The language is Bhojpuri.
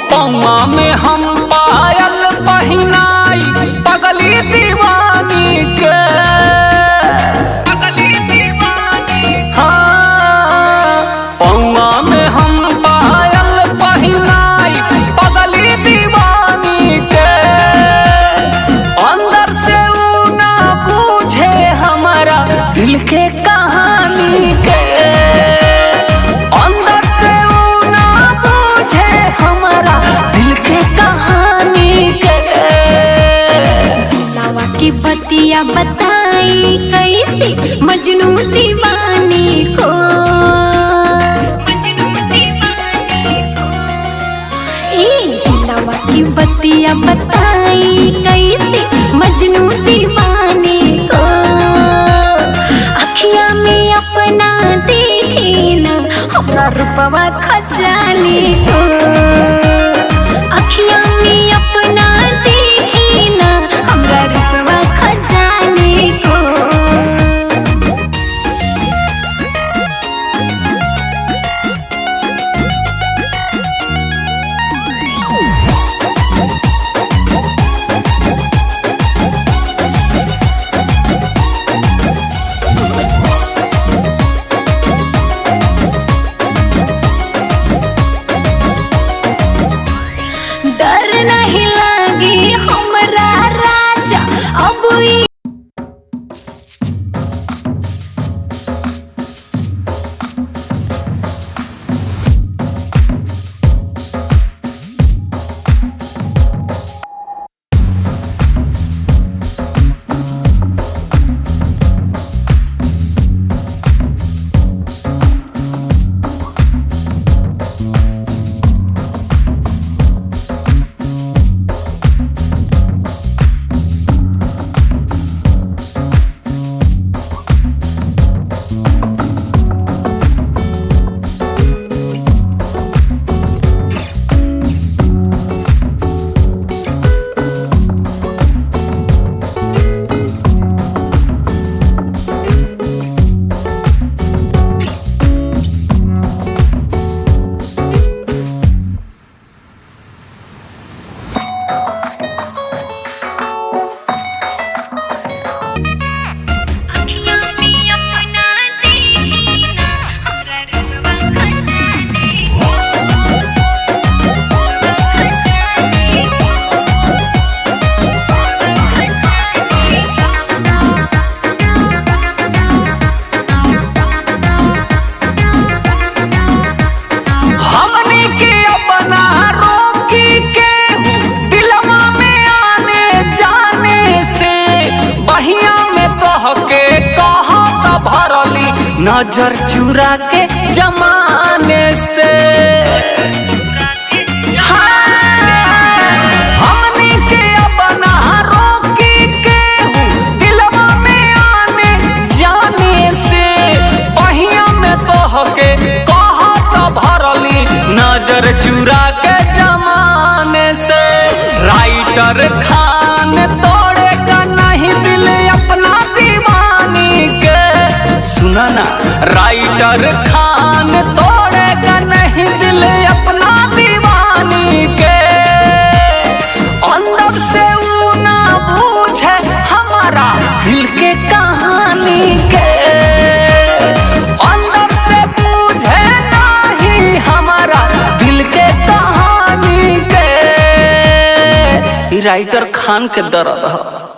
पौआ में हम पायल पहिनाई पगली दीवानी के। हाँ, पौआ में हम पायल पहिनाई पगली दीवानी के। अंदर से ऊ ना बूझे हमारा दिल के कहानी के। बतिया बताई कैसे मजनू दीवानी को। दिलवा की बतिया बताई कैसे मजनू दीवानी को। अखिया में अपना देखना हमरा रूपवा खजानी को। अखिया में अपना देखना हमरा रूपवा खजानी को। डर नहीं लगी हमरा राजा अब नजर चुरा के जमाने से। हमनी के अपना रोकी के दिलवा में आने जाने से। बहिया में तोहके कहत भरली नजर चुरा के जमाने से। राइटर खान तोड़ेगा नहीं दिल अपना दीवानी के। सुना ना, राइटर खान तोड़ेगा नहीं दिल अपना दीवानी के। अंदर से ऊ ना बूझे हमारा दिल के कहानी के। अंदर से बूझे नहीं हमारा दिल के कहानी के। राइटर खान के दर्द है।